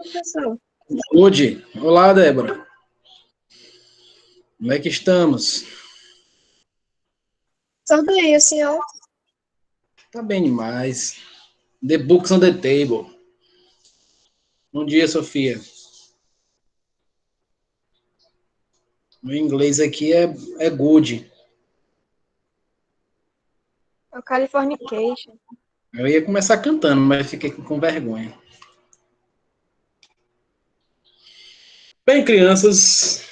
Professor, Saúde. Olá, Débora. Como é que estamos? tudo bem, o senhor? Tá bem demais. The books on the table. Bom dia, Sofia. Meu inglês aqui é good. É o Californication. Eu ia começar cantando, mas fiquei com vergonha. Bem, crianças,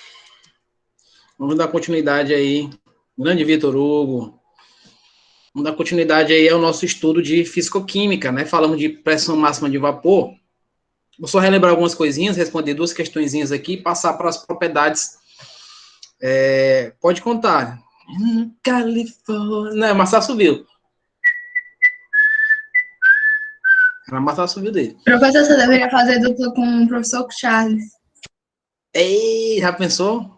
vamos dar continuidade aí. Grande Vitor Hugo. Vamos dar continuidade aí ao nosso estudo de fisicoquímica, né? Falamos de pressão máxima de vapor. Vou só relembrar algumas coisinhas, responder duas questõezinhas aqui e passar para as propriedades. Pode contar. Califórnia. Não, Marçal subiu. Era Marçal subiu dele. Professor, você deveria fazer dupla com o professor Charles. Ei, já pensou?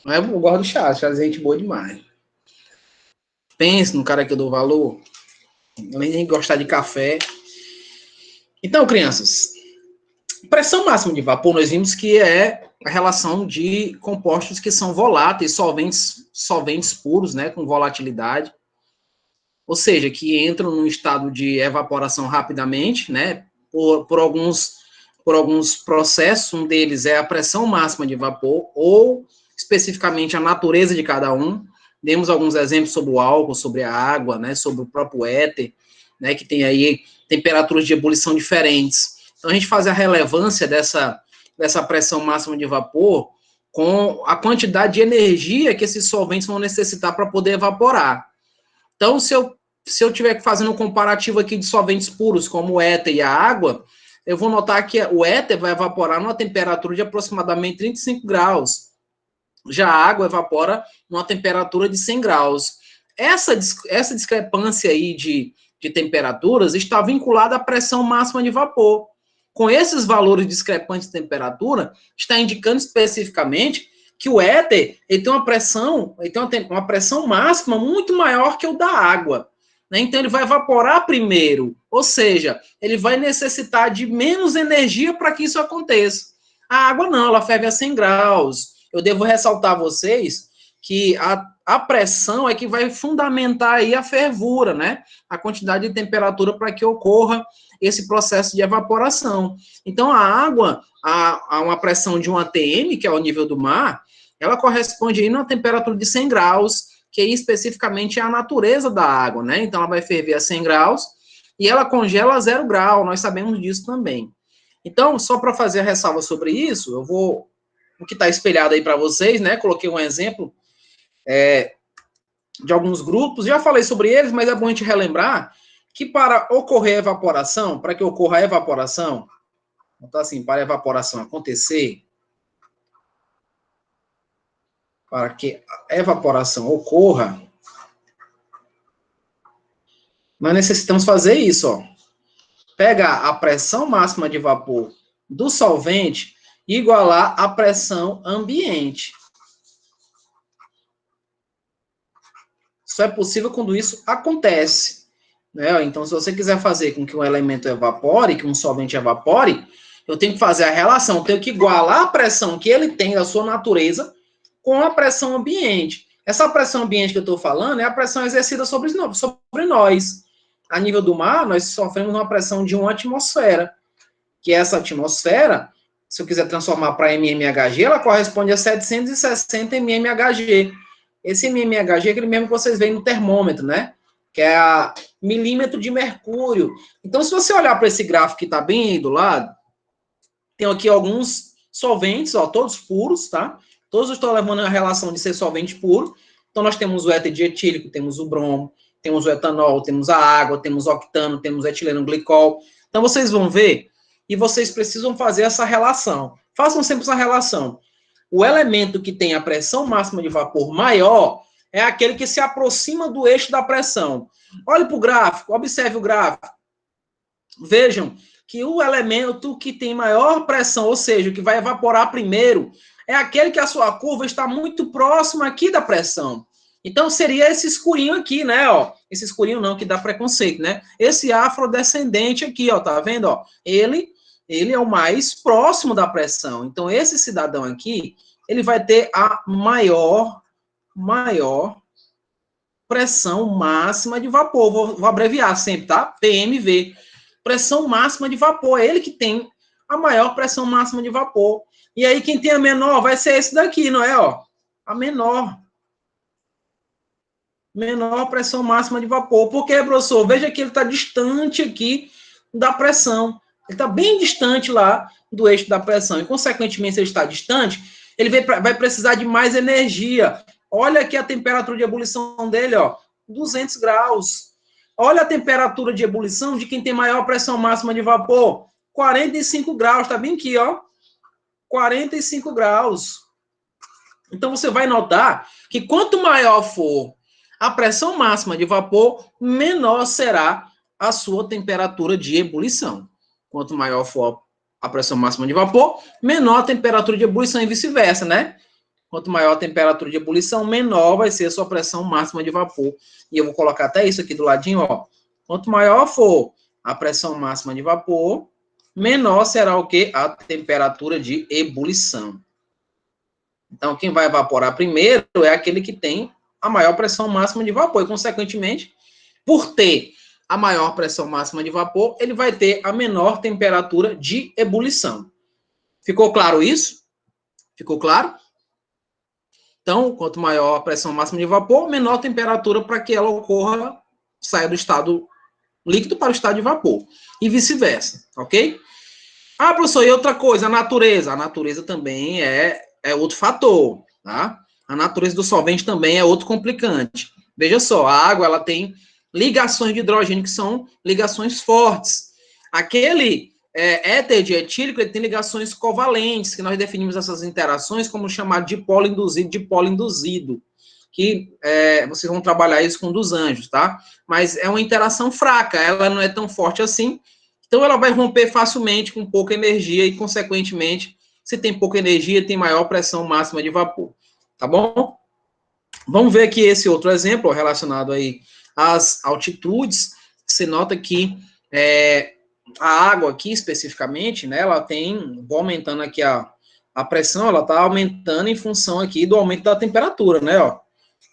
Eu gosto do Charles. Charles é gente boa demais. Pense no cara que eu dou valor. Além de gostar de café. Então, crianças, pressão máxima de vapor, nós vimos que é a relação de compostos que são voláteis, solventes puros, né, com volatilidade, ou seja, que entram num estado de evaporação rapidamente, né, por alguns processos, um deles é a pressão máxima de vapor, ou especificamente a natureza de cada um. Demos alguns exemplos sobre o álcool, sobre a água, né, sobre o próprio éter, né, que tem aí temperaturas de ebulição diferentes. Então, a gente faz a relevância dessa pressão máxima de vapor com a quantidade de energia que esses solventes vão necessitar para poder evaporar. Então, se eu tiver fazendo um comparativo aqui de solventes puros, como o éter e a água, eu vou notar que o éter vai evaporar numa temperatura de aproximadamente 35 graus. Já a água evapora numa temperatura de 100 graus. Essa discrepância aí de temperaturas está vinculada à pressão máxima de vapor. Com esses valores discrepantes de temperatura, está indicando especificamente que o éter ele tem uma pressão máxima muito maior que o da água. Né? Então, ele vai evaporar primeiro, ou seja, ele vai necessitar de menos energia para que isso aconteça. A água não, ela ferve a 100 graus. Eu devo ressaltar a vocês que a pressão é que vai fundamentar aí a fervura, né? A quantidade de temperatura para que ocorra esse processo de evaporação. Então, a água, a uma pressão de 1 atm, que é o nível do mar, ela corresponde aí numa temperatura de 100 graus, que aí especificamente é a natureza da água, né? Então, ela vai ferver a 100 graus e ela congela a 0 grau, nós sabemos disso também. Então, só para fazer a ressalva sobre isso, eu vou o que está espelhado aí para vocês, né? Coloquei um exemplo de alguns grupos, já falei sobre eles, mas é bom a gente relembrar que para ocorrer a evaporação, para que ocorra a evaporação, então assim, para a evaporação acontecer, para que a evaporação ocorra, nós necessitamos fazer isso, ó. Pegar a pressão máxima de vapor do solvente e igualar a pressão ambiente. Só é possível quando isso acontece. Né? Então, se você quiser fazer com que um elemento evapore, que um solvente evapore, eu tenho que fazer a relação, eu tenho que igualar a pressão que ele tem da sua natureza com a pressão ambiente. Essa pressão ambiente que eu estou falando é a pressão exercida sobre nós. A nível do mar, nós sofremos uma pressão de 1 atmosfera, que essa atmosfera, se eu quiser transformar para mmHg, ela corresponde a 760 mmHg. Esse mmHg é aquele mesmo que vocês veem no termômetro, né? Que é a milímetro de mercúrio. Então, se você olhar para esse gráfico que está bem aí do lado, tem aqui alguns solventes, ó, todos puros, tá? Todos estão levando a relação de ser solvente puro. Então, nós temos o éter dietílico, temos o bromo, temos o etanol, temos a água, temos o octano, temos o etileno glicol. Então, vocês vão ver e vocês precisam fazer essa relação. Façam sempre essa relação. O elemento que tem a pressão máxima de vapor maior é aquele que se aproxima do eixo da pressão. Olhe para o gráfico, observe o gráfico. Vejam que o elemento que tem maior pressão, ou seja, o que vai evaporar primeiro, é aquele que a sua curva está muito próxima aqui da pressão. Então, seria esse escurinho aqui, né, ó. Esse escurinho não, que dá preconceito, né? Esse afrodescendente aqui, ó, tá vendo, ó? Ele ele é o mais próximo da pressão. Então, esse cidadão aqui, ele vai ter a maior pressão máxima de vapor. Vou abreviar sempre, tá? PMV. Pressão máxima de vapor. É ele que tem a maior pressão máxima de vapor. E aí, quem tem a menor vai ser esse daqui, não é? Ó, a menor pressão máxima de vapor. Por quê, professor? Veja que ele está distante aqui da pressão. Ele está bem distante lá do eixo da pressão. E, consequentemente, se ele está distante, ele vai precisar de mais energia. Olha aqui a temperatura de ebulição dele, ó, 200 graus. Olha a temperatura de ebulição de quem tem maior pressão máxima de vapor, 45 graus. Está bem aqui, ó, 45 graus. Então, você vai notar que quanto maior for a pressão máxima de vapor, menor será a sua temperatura de ebulição. Quanto maior for a pressão máxima de vapor, menor a temperatura de ebulição e vice-versa, né? Quanto maior a temperatura de ebulição, menor vai ser a sua pressão máxima de vapor. E eu vou colocar até isso aqui do ladinho, ó. Quanto maior for a pressão máxima de vapor, menor será o quê? A temperatura de ebulição. Então, quem vai evaporar primeiro é aquele que tem a maior pressão máxima de vapor. E, consequentemente, por ter a maior pressão máxima de vapor, ele vai ter a menor temperatura de ebulição. Ficou claro isso? Ficou claro? Então, quanto maior a pressão máxima de vapor, menor a temperatura para que ela ocorra, saia do estado líquido para o estado de vapor. E vice-versa, ok? Ah, professor, e outra coisa, a natureza. A natureza também é outro fator, tá? A natureza do solvente também é outro complicante. Veja só, a água, ela tem ligações de hidrogênio que são ligações fortes. Aquele éter dietílico, ele tem ligações covalentes, que nós definimos essas interações como chamado de dipolo induzido, que vocês vão trabalhar isso com um dos anjos, tá? Mas é uma interação fraca, ela não é tão forte assim, então ela vai romper facilmente com pouca energia e, consequentemente, se tem pouca energia, tem maior pressão máxima de vapor, tá bom? Vamos ver aqui esse outro exemplo relacionado aí às altitudes. Você nota que a água aqui, especificamente, né, ela vou aumentando aqui a pressão, ela está aumentando em função aqui do aumento da temperatura, né, ó.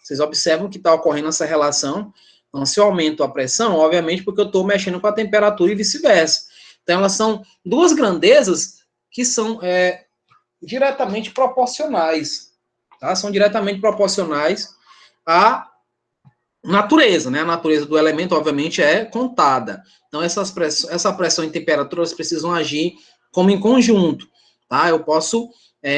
Vocês observam que está ocorrendo essa relação. Então, se eu aumento a pressão, obviamente, porque eu estou mexendo com a temperatura e vice-versa. Então, elas são duas grandezas que são diretamente proporcionais, tá? São diretamente proporcionais à natureza, né? A natureza do elemento, obviamente, é contada. Então, essa pressão e temperatura precisam agir como em conjunto, tá? Eu posso,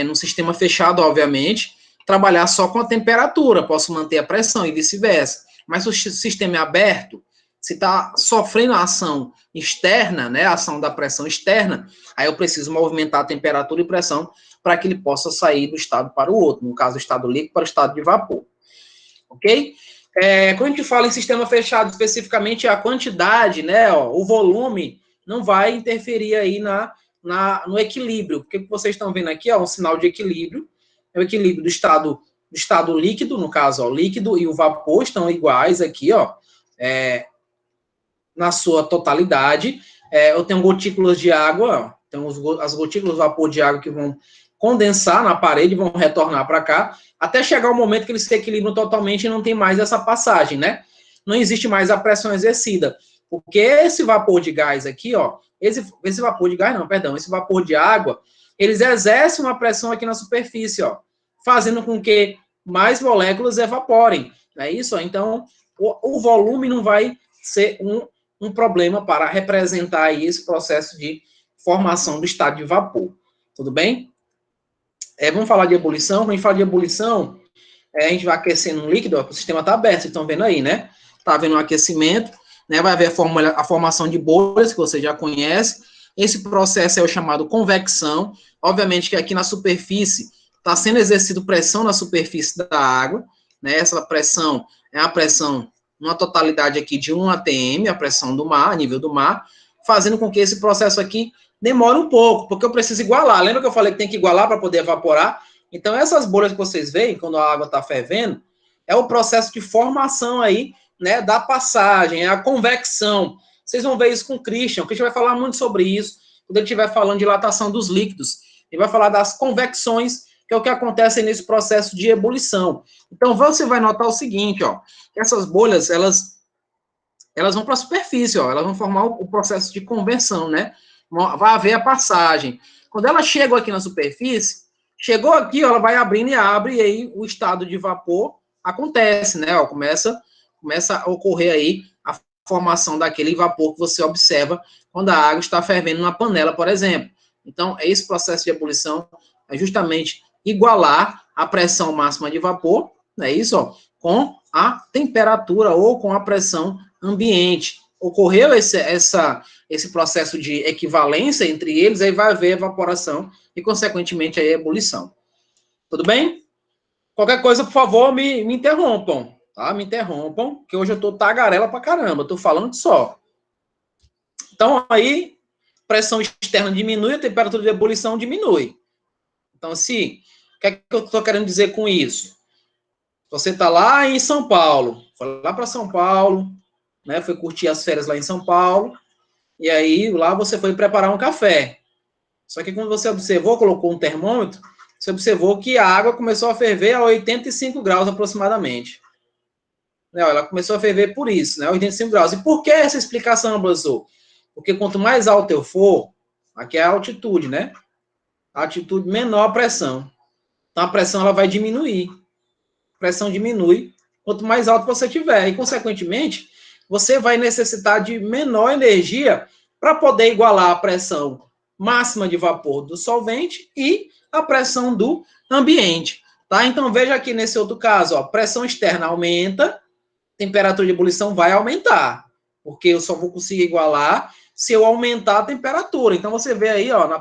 no sistema fechado, obviamente, trabalhar só com a temperatura, posso manter a pressão e vice-versa. Mas se o sistema é aberto, se está sofrendo a ação externa, né, a ação da pressão externa, aí eu preciso movimentar a temperatura e pressão para que ele possa sair do estado para o outro, no caso, do estado líquido para o estado de vapor. Ok? Quando a gente fala em sistema fechado, especificamente a quantidade, né, ó, o volume, não vai interferir aí no equilíbrio. O que vocês estão vendo aqui, ó, um sinal de equilíbrio, é o equilíbrio do estado líquido, no caso, ó, o líquido e o vapor estão iguais aqui, ó, na sua totalidade. Eu tenho gotículas de água, ó, então as gotículas de vapor de água que vão condensar na parede, vão retornar para cá, até chegar o momento que eles se equilibram totalmente e não tem mais essa passagem, né? Não existe mais a pressão exercida, porque esse vapor de gás aqui, ó, esse vapor de gás não, perdão, esse vapor de água, eles exercem uma pressão aqui na superfície, ó, fazendo com que mais moléculas evaporem, não é isso? Ó? Então, o volume não vai ser um problema para representar aí esse processo de formação do estado de vapor, tudo bem? Vamos falar de ebulição. Quando a gente fala de ebulição, a gente vai aquecendo um líquido, ó, o sistema está aberto, vocês estão vendo aí, né? Está havendo um aquecimento, né? Vai haver a formação de bolhas, que você já conhece. Esse processo é o chamado convecção. Obviamente que aqui na superfície está sendo exercido pressão na superfície da água, né? Essa pressão é a pressão, numa totalidade aqui de 1 atm, a pressão do mar, a nível do mar, fazendo com que esse processo aqui demora um pouco, porque eu preciso igualar. Lembra que eu falei que tem que igualar para poder evaporar? Então, essas bolhas que vocês veem, quando a água está fervendo, é o processo de formação aí, né, da passagem, é a convecção. Vocês vão ver isso com o Christian vai falar muito sobre isso, quando ele estiver falando de dilatação dos líquidos. Ele vai falar das convecções, que é o que acontece nesse processo de ebulição. Então, você vai notar o seguinte, ó, que essas bolhas, elas vão para a superfície, ó, elas vão formar o processo de conversão, né? Vai haver a passagem. Quando ela chega aqui na superfície, chegou aqui, ó, ela vai abrindo e abre, e aí o estado de vapor acontece, né? Ó, começa a ocorrer aí a formação daquele vapor que você observa quando a água está fervendo na panela, por exemplo. Então, esse processo de ebulição é justamente igualar a pressão máxima de vapor, não é isso, ó, com a temperatura ou com a pressão ambiente. Ocorreu esse processo de equivalência entre eles, aí vai haver evaporação e, consequentemente, a ebulição. Tudo bem? Qualquer coisa, por favor, me interrompam, tá? Me interrompam, que hoje eu tô tagarela pra caramba, eu tô falando só. Então, aí, pressão externa diminui, a temperatura de ebulição diminui. Então, assim, o que é que eu tô querendo dizer com isso? Você está lá em São Paulo, foi lá para São Paulo, né? Foi curtir as férias lá em São Paulo, e aí lá você foi preparar um café. Só que quando você observou, colocou um termômetro, você observou que a água começou a ferver a 85 graus aproximadamente. Ela começou a ferver por isso, né? 85 graus. E por que essa explicação, professor? Porque quanto mais alto eu for, aqui é a altitude, né? A altitude, menor a pressão. Então a pressão ela vai diminuir. A pressão diminui quanto mais alto você tiver. E, consequentemente, você vai necessitar de menor energia para poder igualar a pressão máxima de vapor do solvente e a pressão do ambiente. Tá? Então, veja aqui nesse outro caso, ó, pressão externa aumenta, temperatura de ebulição vai aumentar, porque eu só vou conseguir igualar se eu aumentar a temperatura. Então, você vê aí, ó, a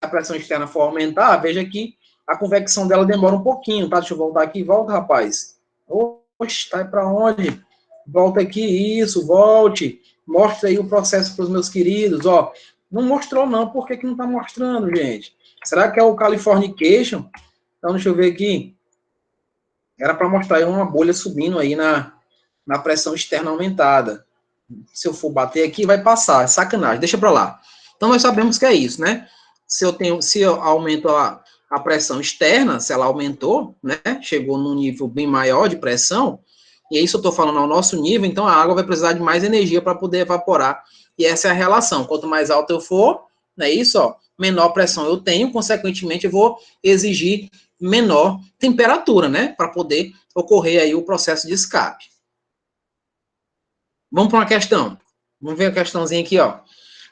pressão externa for aumentar, veja que a convecção dela demora um pouquinho, tá? Deixa eu voltar aqui. Volta, rapaz. Oxe, tá para onde? Volta aqui, isso, volte. Mostra aí o processo para os meus queridos, ó. Não mostrou não, por que não tá mostrando, gente? Será que é o Californication? Então, deixa eu ver aqui. Era para mostrar aí uma bolha subindo aí na pressão externa aumentada. Se eu for bater aqui, vai passar. É sacanagem, deixa para lá. Então, nós sabemos que é isso, né? Se eu aumento a pressão externa, se ela aumentou, né? Chegou num nível bem maior de pressão, e isso eu estou falando ao nosso nível, então a água vai precisar de mais energia para poder evaporar. E essa é a relação. Quanto mais alto eu for, não é isso? Ó, menor pressão eu tenho, consequentemente, eu vou exigir menor temperatura, né? Para poder ocorrer aí o processo de escape. Vamos para uma questão. Vamos ver a questãozinha aqui, ó.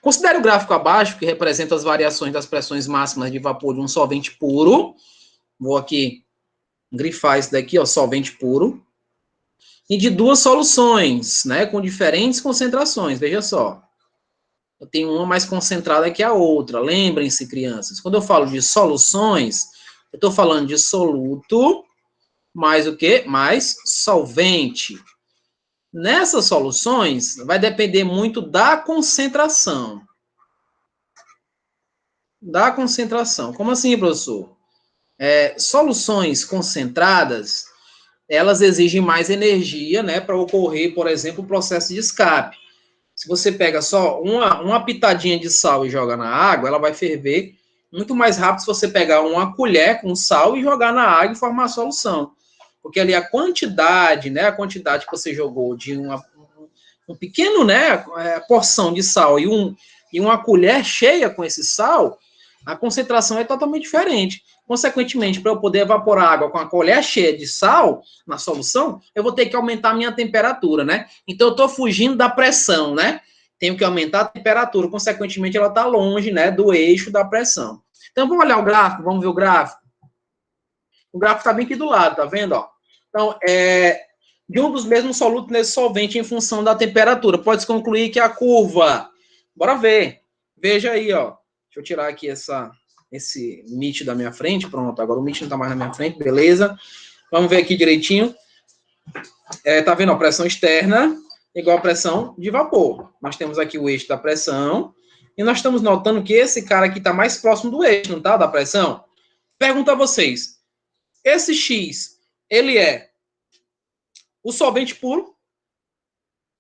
Considere o gráfico abaixo, que representa as variações das pressões máximas de vapor de um solvente puro. Vou aqui grifar isso daqui, ó, solvente puro. E de duas soluções, né, com diferentes concentrações. Veja só. Eu tenho uma mais concentrada que a outra. Lembrem-se, crianças, quando eu falo de soluções, eu estou falando de soluto, mais o quê? Mais solvente. Nessas soluções, vai depender muito da concentração. Da concentração. Como assim, professor? Soluções concentradas, elas exigem mais energia, né, para ocorrer, por exemplo, o processo de escape. Se você pega só uma pitadinha de sal e joga na água, ela vai ferver muito mais rápido se você pegar uma colher com sal e jogar na água e formar a solução. Porque ali a quantidade, né, a quantidade que você jogou de um pequeno, né, porção de sal e uma colher cheia com esse sal, a concentração é totalmente diferente. Consequentemente, para eu poder evaporar água com a colher cheia de sal na solução, eu vou ter que aumentar a minha temperatura, né? Então, eu estou fugindo da pressão, né? Tenho que aumentar a temperatura, consequentemente, ela está longe, né, do eixo da pressão. Então, vamos olhar o gráfico, vamos ver o gráfico. O gráfico está bem aqui do lado, tá vendo? Ó? Então, de um dos mesmos solutos nesse solvente em função da temperatura. Pode-se concluir que a curva... Bora ver. Veja aí, ó. Deixa eu tirar aqui esse MIT da minha frente. Pronto, agora o MIT não está mais na minha frente, beleza. Vamos ver aqui direitinho. Tá vendo? A pressão externa igual a pressão de vapor. Nós temos aqui o eixo da pressão. E nós estamos notando que esse cara aqui está mais próximo do eixo, não tá? Da pressão. Pergunto a vocês. Esse X, ele é o solvente puro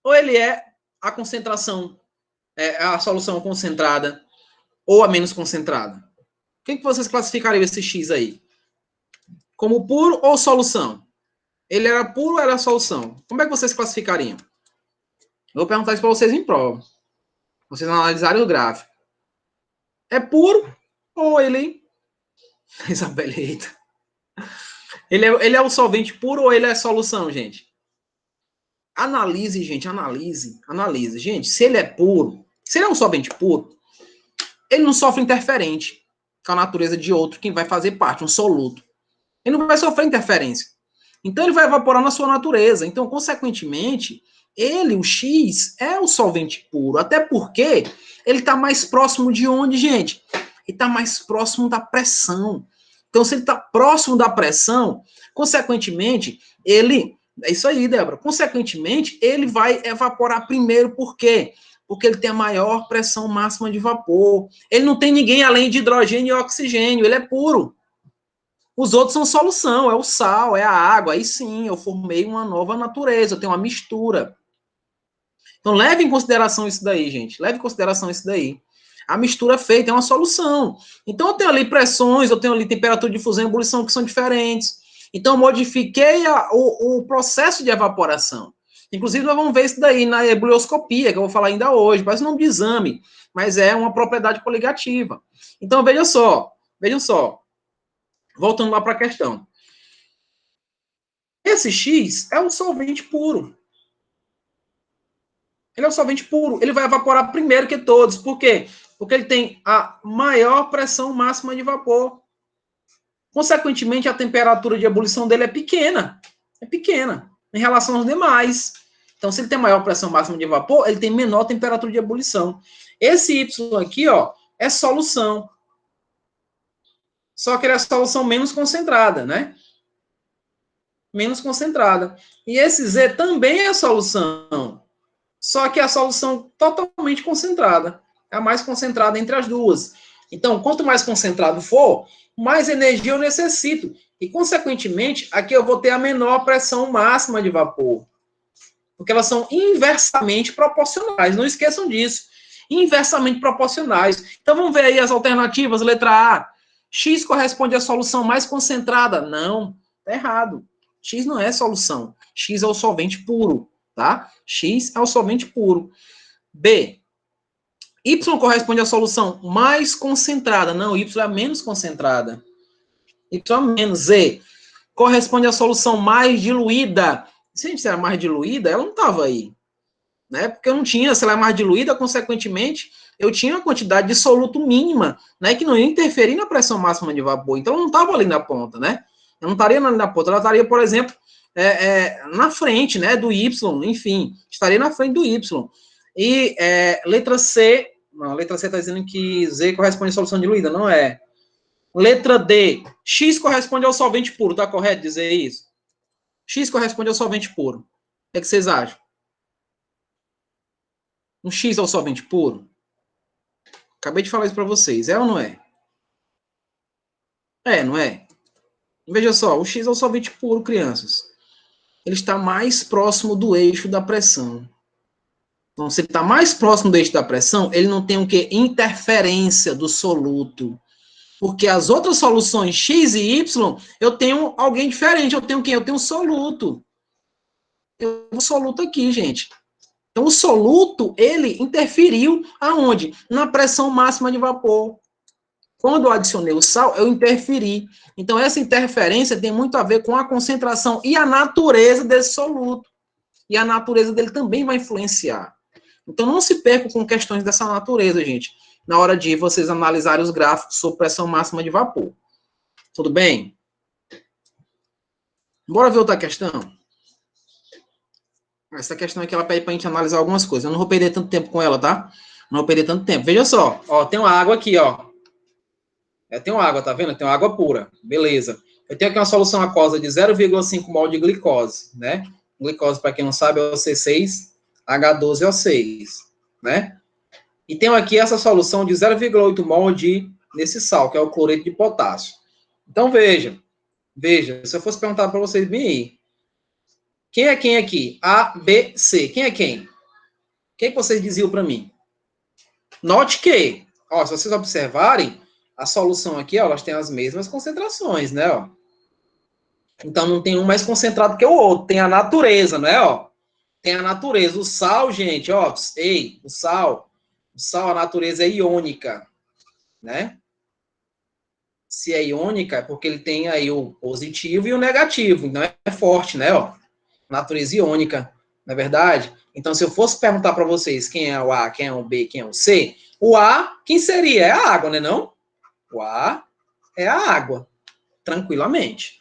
ou ele é a concentração a solução concentrada ou a menos concentrada? O que vocês classificariam esse X aí? Como puro ou solução? Ele era puro ou era solução? Como é que vocês classificariam? Eu vou perguntar isso para vocês em prova. Vocês analisarem o gráfico. É puro ou ele... Isabelle, eita. Ele é o solvente puro ou ele é solução, gente? Analise, gente, analise. Gente, se ele é puro, se ele é um solvente puro, ele não sofre interferente com a natureza de outro, quem vai fazer parte, um soluto. Ele não vai sofrer interferência. Então, ele vai evaporar na sua natureza. Então, consequentemente, ele, o X, é o solvente puro. Até porque ele está mais próximo de onde, gente? Ele está mais próximo da pressão. Então, se ele está próximo da pressão, consequentemente, ele... É isso aí, Débora. Consequentemente, ele vai evaporar primeiro. Por quê? Porque ele tem a maior pressão máxima de vapor. Ele não tem ninguém além de hidrogênio e oxigênio. Ele é puro. Os outros são solução. É o sal, é a água. Aí sim, eu formei uma nova natureza. Eu tenho uma mistura. Então, leve em consideração isso daí, gente. Leve em consideração isso daí. A mistura feita é uma solução. Então, eu tenho ali pressões, eu tenho ali temperatura de fusão e ebulição que são diferentes. Então, eu modifiquei o processo de evaporação. Inclusive, nós vamos ver isso daí na ebulioscopia, que eu vou falar ainda hoje. Parece nome de exame, mas é uma propriedade coligativa. Então, vejam só. Voltando lá para a questão. Esse X é um solvente puro. Ele é um solvente puro. Ele vai evaporar primeiro que todos. Por quê? Porque ele tem a maior pressão máxima de vapor. Consequentemente, a temperatura de ebulição dele é pequena. É pequena em relação aos demais. Então, se ele tem maior pressão máxima de vapor, ele tem menor temperatura de ebulição. Esse Y aqui, ó, é solução. Só que ele é solução menos concentrada, né? Menos concentrada. E esse Z também é solução. Só que é a solução totalmente concentrada. É a mais concentrada entre as duas. Então, quanto mais concentrado for, mais energia eu necessito. E, consequentemente, aqui eu vou ter a menor pressão máxima de vapor. Porque elas são inversamente proporcionais. Não esqueçam disso. Inversamente proporcionais. Então, vamos ver aí as alternativas. Letra A. X corresponde à solução mais concentrada. Não, tá errado. X não é solução. X é o solvente puro, tá? X é o solvente puro. B. Y corresponde à solução mais concentrada. Não, Y é a menos concentrada. Y é menos. Z. Corresponde à solução mais diluída. Se a gente era mais diluída, ela não estava aí. Né? Porque eu não tinha, se ela é mais diluída, consequentemente, eu tinha uma quantidade de soluto mínima, né? Que não ia interferir na pressão máxima de vapor. Então, ela não estava ali na ponta, né? Eu não estaria ali na ponta. Ela estaria, por exemplo, na frente, né? Do Y, enfim. Estaria na frente do Y. E letra C... Não, a letra C está dizendo que Z corresponde à solução diluída. Não é. Letra D. X corresponde ao solvente puro. Tá correto dizer isso? X corresponde ao solvente puro. O que vocês acham? Um X é o solvente puro? Acabei de falar isso para vocês. É ou não é? É, não é? Veja só, o X é o solvente puro, crianças. Ele está mais próximo do eixo da pressão. Então, se ele está mais próximo do eixo da pressão, ele não tem o quê? Interferência do soluto. Porque as outras soluções X e Y, eu tenho alguém diferente. Eu tenho quem? Eu tenho um soluto. Eu tenho um soluto aqui, gente. Então, o soluto, ele interferiu aonde? Na pressão máxima de vapor. Quando eu adicionei o sal, eu interferi. Então, essa interferência tem muito a ver com a concentração e a natureza desse soluto. E a natureza dele também vai influenciar. Então, não se percam com questões dessa natureza, gente, na hora de vocês analisarem os gráficos sobre pressão máxima de vapor. Tudo bem? Bora ver outra questão? Essa questão aqui, ela pede para a gente analisar algumas coisas. Eu não vou perder tanto tempo com ela, tá? Não vou perder tanto tempo. Veja só, ó, tem uma água aqui, ó. Eu tenho água, tá vendo? Eu tenho água pura. Beleza. Eu tenho aqui uma solução aquosa de 0,5 mol de glicose, né? Glicose, para quem não sabe, é o C6H12O6, né? E tenho aqui essa solução de 0,8 mol desse sal, que é o cloreto de potássio. Então, veja, se eu fosse perguntar para vocês bem aí, quem é quem aqui? A, B, C. Quem é quem? Quem que vocês diziam para mim? Note que, ó, se vocês observarem, a solução aqui, ó, elas têm as mesmas concentrações, né, ó. Então, não tem um mais concentrado que o outro. Tem a natureza, né, ó. Tem a natureza. O sal, gente, ó, ei, o sal, a natureza é iônica, né? Se é iônica, é porque ele tem aí o positivo e o negativo. Então, é forte, né, ó. Natureza iônica, não é verdade? Então, se eu fosse perguntar para vocês quem é o A, quem é o B, quem é o C, o A, quem seria? É a água, né, não? O A é a água, tranquilamente.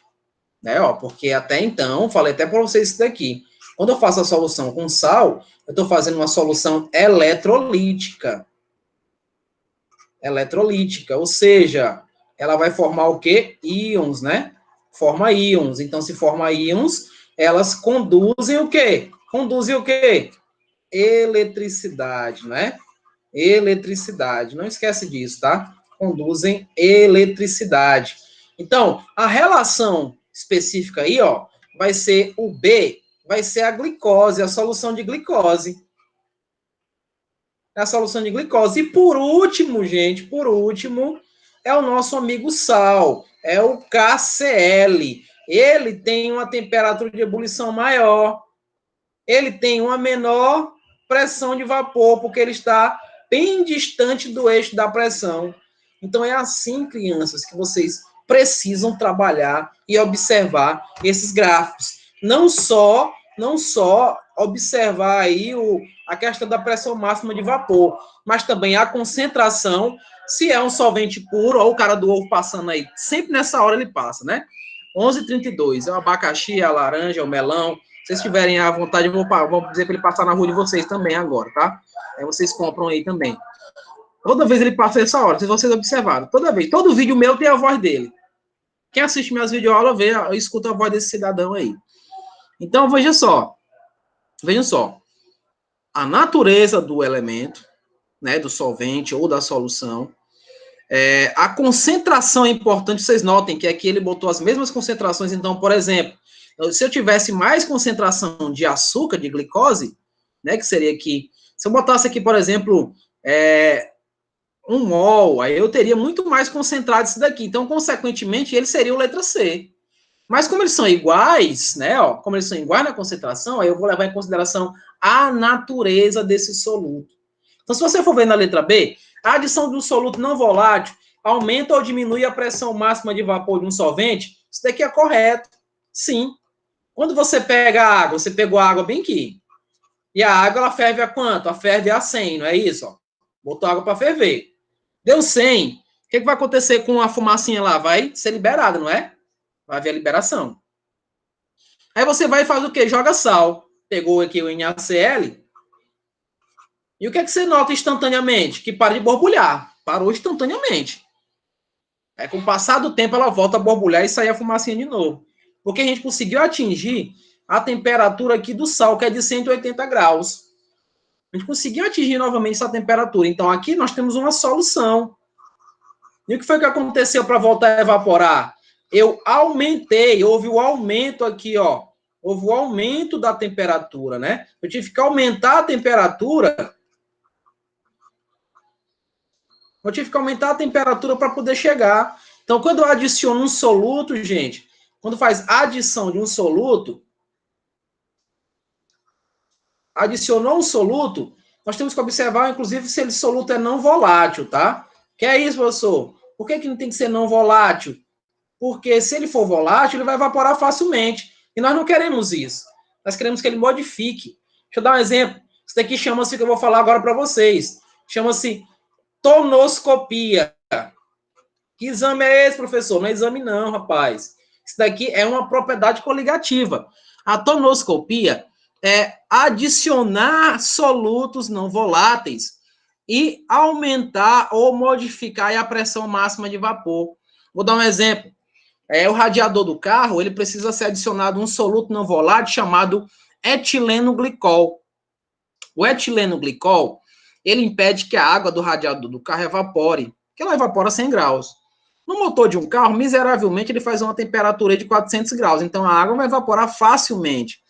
Né, ó, porque até então, falei até para vocês isso daqui. Quando eu faço a solução com sal, eu estou fazendo uma solução eletrolítica. Eletrolítica, ou seja, ela vai formar o quê? Íons, né? Forma íons. Então, se forma íons, elas conduzem o quê? Conduzem o quê? Eletricidade, né? Eletricidade. Não esquece disso, tá? Conduzem eletricidade. Então, a relação específica aí, ó, vai ser o B, vai ser a glicose, a solução de glicose. É a solução de glicose. E por último, gente, por último, é o nosso amigo sal, é o KCl. Ele tem uma temperatura de ebulição maior, ele tem uma menor pressão de vapor, porque ele está bem distante do eixo da pressão. Então é assim, crianças, que vocês precisam trabalhar e observar esses gráficos. Não só observar aí a questão da pressão máxima de vapor, mas também a concentração, se é um solvente puro, ou o cara do ovo passando aí, sempre nessa hora ele passa, né? 11h32, é o abacaxi, é a laranja, é o melão. Se vocês tiverem à vontade, eu vou dizer para ele passar na rua de vocês também agora, tá? Aí vocês compram aí também. Toda vez ele passa essa hora, se vocês observaram. Toda vez. Todo vídeo meu tem a voz dele. Quem assiste minhas videoaulas, escuta a voz desse cidadão aí. Então, vejam só. Vejam só. A natureza do elemento, né, do solvente ou da solução. A concentração é importante, vocês notem que aqui ele botou as mesmas concentrações. Então, por exemplo, se eu tivesse mais concentração de açúcar, de glicose, né, que seria aqui, se eu botasse aqui, por exemplo, 1 mol, aí eu teria muito mais concentrado isso daqui. Então, consequentemente, ele seria o letra C. Mas como eles são iguais, né, ó, como eles são iguais na concentração, aí eu vou levar em consideração a natureza desse soluto. Então, se você for ver na letra B, a adição de um soluto não volátil aumenta ou diminui a pressão máxima de vapor de um solvente? Isso daqui é correto. Sim. Quando você pega a água, você pegou a água bem aqui. E a água, ela ferve a quanto? Ela ferve a 100, não é isso? Ó. Botou água para ferver. Deu 100. O que vai acontecer com a fumacinha lá? Vai ser liberada, não é? Vai haver a liberação. Aí você vai e faz o quê? Joga sal. Pegou aqui o NaCl. E o que é que você nota instantaneamente? Que para de borbulhar. Parou instantaneamente. Aí, com o passar do tempo, ela volta a borbulhar e sai a fumacinha de novo. Porque a gente conseguiu atingir a temperatura aqui do sal, que é de 180 graus. A gente conseguiu atingir novamente essa temperatura. Então, aqui nós temos uma solução. E o que foi que aconteceu para voltar a evaporar? Eu aumentei, houve o aumento aqui, ó. Houve o aumento da temperatura, né? Eu tive que aumentar a temperatura. Eu tive que aumentar a temperatura para poder chegar. Então, quando eu adiciono um soluto, gente, quando faz adição de um soluto, adicionou um soluto, nós temos que observar, inclusive, se esse soluto é não volátil, tá? Que é isso, professor? Por que não tem que ser não volátil? Porque se ele for volátil, ele vai evaporar facilmente. E nós não queremos isso. Nós queremos que ele modifique. Deixa eu dar um exemplo. Isso daqui chama-se, que eu vou falar agora para vocês, chama-se tonoscopia. Que exame é esse, professor? Não é exame não, rapaz. Isso daqui é uma propriedade coligativa. A tonoscopia é adicionar solutos não voláteis e aumentar ou modificar a pressão máxima de vapor. Vou dar um exemplo. O radiador do carro, ele precisa ser adicionado um soluto não volátil chamado etileno glicol. O etileno glicol, ele impede que a água do radiador do carro evapore, que ela evapora a 100 graus. No motor de um carro, miseravelmente, ele faz uma temperatura de 400 graus, então a água vai evaporar facilmente.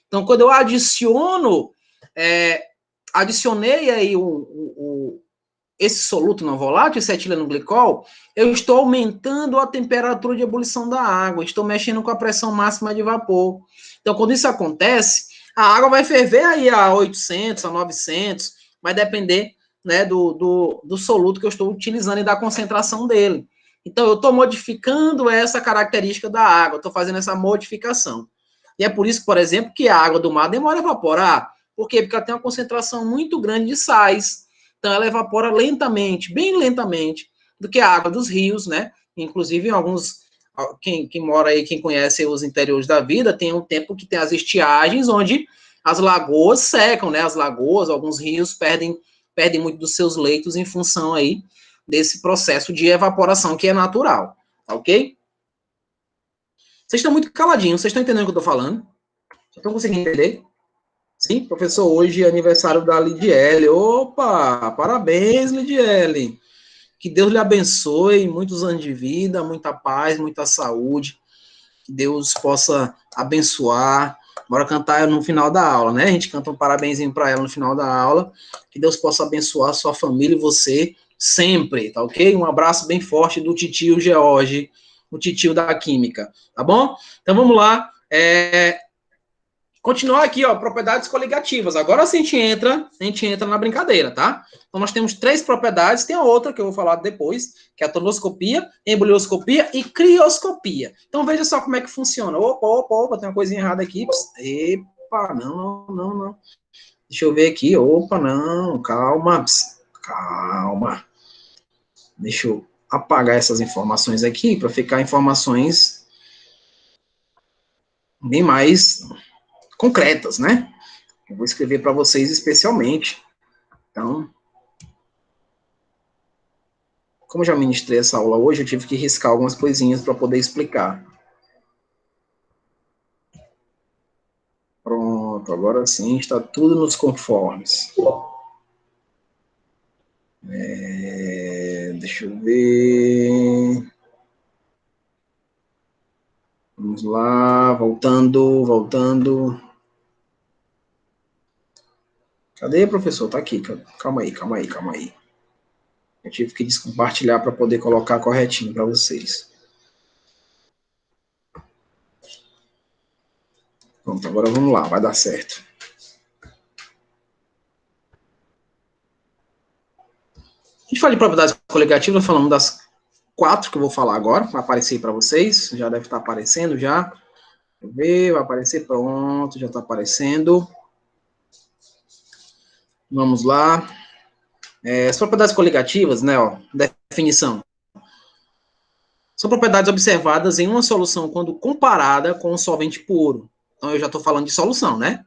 Então, quando eu adicionei aí esse soluto não volátil, esse etileno glicol, eu estou aumentando a temperatura de ebulição da água, estou mexendo com a pressão máxima de vapor. Então, quando isso acontece, a água vai ferver aí a 800, a 900, vai depender, né, do soluto que eu estou utilizando e da concentração dele. Então, eu estou modificando essa característica da água, estou fazendo essa modificação. E é por isso, por exemplo, que a água do mar demora a evaporar. Por quê? Porque ela tem uma concentração muito grande de sais. Então, ela evapora lentamente, bem lentamente, do que a água dos rios, né? Inclusive, em alguns... Quem mora aí, quem conhece os interiores da vida, tem um tempo que tem as estiagens, onde as lagoas secam, né? As lagoas, alguns rios perdem muito dos seus leitos em função aí desse processo de evaporação que é natural, ok? Vocês estão muito caladinhos, vocês estão entendendo o que eu estou falando? Estão conseguindo entender? Sim, professor, hoje é aniversário da Lidiele. Opa, parabéns, Lidiele. Que Deus lhe abençoe, muitos anos de vida, muita paz, muita saúde. Que Deus possa abençoar. Bora cantar no final da aula, né? A gente canta um parabenzinho para ela no final da aula. Que Deus possa abençoar a sua família e você sempre, tá ok? Um abraço bem forte do titio George, o titio da Química, tá bom? Então vamos lá. Continuar aqui, ó, propriedades coligativas. Agora sim a gente entra na brincadeira, tá? Então nós temos 3 propriedades, tem a outra que eu vou falar depois, que é a tonoscopia, embrioscopia e crioscopia. Então veja só como é que funciona. Opa, tem uma coisinha errada aqui. Epa, não. Deixa eu ver aqui. Opa, não, calma. Calma. Deixa eu apagar essas informações aqui para ficar informações bem mais concretas, né? Eu vou escrever para vocês especialmente. Então, como eu já ministrei essa aula hoje, eu tive que riscar algumas coisinhas para poder explicar. Pronto, agora sim está tudo nos conformes. Deixa eu ver. Vamos lá, voltando. Cadê, professor? Tá aqui. Calma aí. Eu tive que descompartilhar para poder colocar corretinho para vocês. Pronto, agora vamos lá, vai dar certo. A gente fala de propriedades coligativas, falando das 4 que eu vou falar agora, vai aparecer para vocês, já deve estar aparecendo já. Deixa eu ver, vai aparecer, pronto, já está aparecendo. Vamos lá. As propriedades coligativas, né, ó, definição. São propriedades observadas em uma solução quando comparada com um solvente puro. Então, eu já estou falando de solução, né?